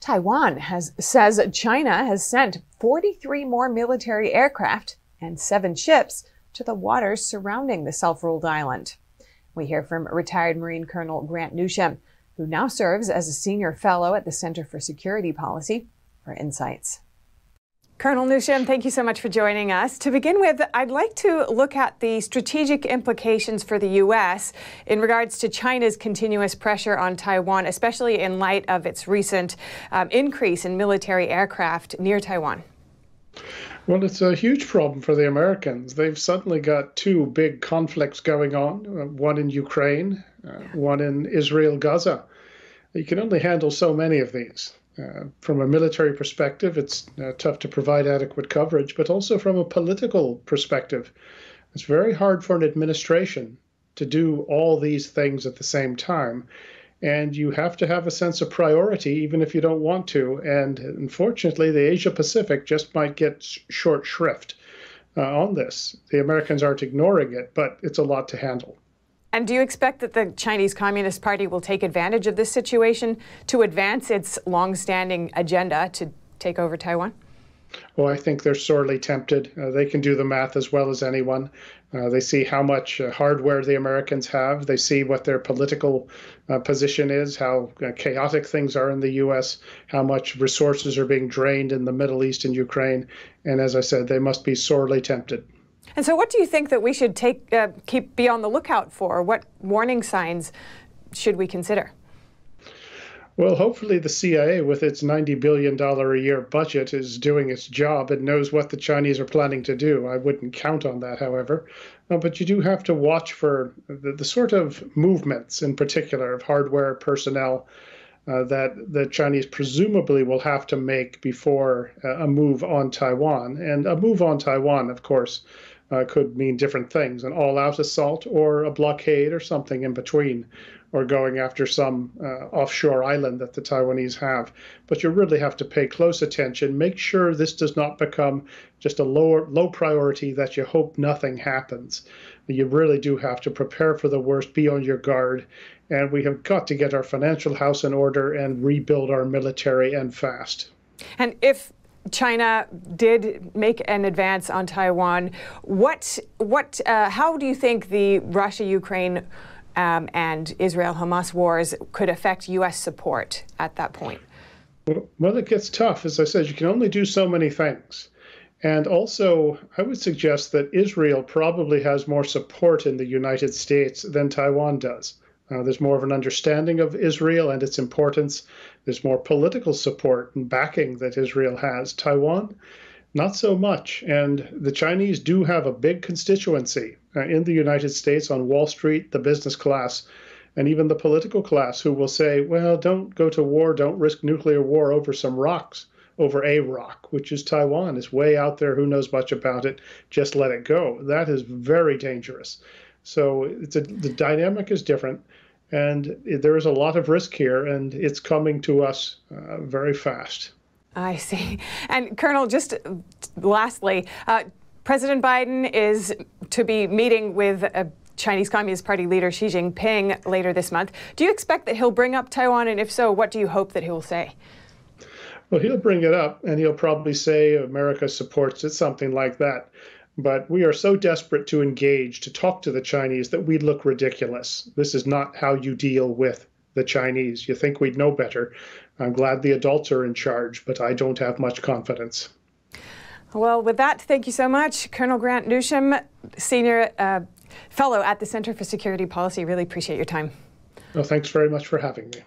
Taiwan says China has sent 43 more military aircraft and 7 ships to the waters surrounding the self-ruled island. We hear from retired Marine Colonel Grant ניושם, who now serves as a senior fellow at the Center for Security Policy, for insights. Colonel Ніושם, thank you so much for joining us. To begin with, I'd like to look at the strategic implications for the U.S. in regards to China's continuous pressure on Taiwan, especially in light of its recent increase in military aircraft near Taiwan. Well, it's a huge problem for the Americans. They've suddenly got 2 big conflicts going on, one in Ukraine, one in Israel, Gaza. You can only handle so many of these. From a military perspective, it's tough to provide adequate coverage, but also from a political perspective, it's very hard for an administration to do all these things at the same time. And you have to have a sense of priority, even if you don't want to. And unfortunately, the Asia-Pacific just might get short shrift on this. The Americans aren't ignoring it, but it's a lot to handle. And do you expect that the Chinese Communist Party will take advantage of this situation to advance its long-standing agenda to take over Taiwan? Well, I think they're sorely tempted. They can do the math as well as anyone. They see how much hardware the Americans have. They see what their political position is, how chaotic things are in the U.S., how much resources are being drained in the Middle East and Ukraine. And as I said, they must be sorely tempted. And so what do you think that we should be on the lookout for? What warning signs should we consider? Well, hopefully the CIA, with its $90 billion a year budget, is doing its job and knows what the Chinese are planning to do. I wouldn't count on that, however. But you do have to watch for the sort of movements, in particular, of hardware personnel that the Chinese presumably will have to make before a move on Taiwan. And a move on Taiwan, of course, could mean different things, an all-out assault or a blockade or something in between, or going after some offshore island that the Taiwanese have. But you really have to pay close attention. Make sure this does not become just a low priority that you hope nothing happens. You really do have to prepare for the worst, be on your guard, and we have got to get our financial house in order and rebuild our military, and fast. And if China did make an advance on Taiwan, how do you think the Russia-Ukraine and Israel-Hamas wars could affect U.S. support at that point? Well, it gets tough. As I said, you can only do so many things. And also, I would suggest that Israel probably has more support in the United States than Taiwan does. There's more of an understanding of Israel and its importance. There's more political support and backing that Israel has. Taiwan, not so much. And the Chinese do have a big constituency in the United States, on Wall Street, the business class, and even the political class, who will say, well, don't go to war, don't risk nuclear war over some rocks, over a rock, which is Taiwan. It's way out there. Who knows much about it? Just let it go. That is very dangerous. So the dynamic is different. And there is a lot of risk here, and it's coming to us very fast. I see. And Colonel, just lastly, President Biden is to be meeting with Chinese Communist Party leader Xi Jinping later this month. Do you expect that he'll bring up Taiwan? And if so, what do you hope that he will say? Well, he'll bring it up, and he'll probably say America supports it, something like that. But we are so desperate to engage, to talk to the Chinese, that we'd look ridiculous. This is not how you deal with the Chinese. You think we'd know better. I'm glad the adults are in charge, but I don't have much confidence. Well, with that, thank you so much, Colonel Grant Ніושем, Senior Fellow at the Center for Security Policy. Really appreciate your time. Well, thanks very much for having me.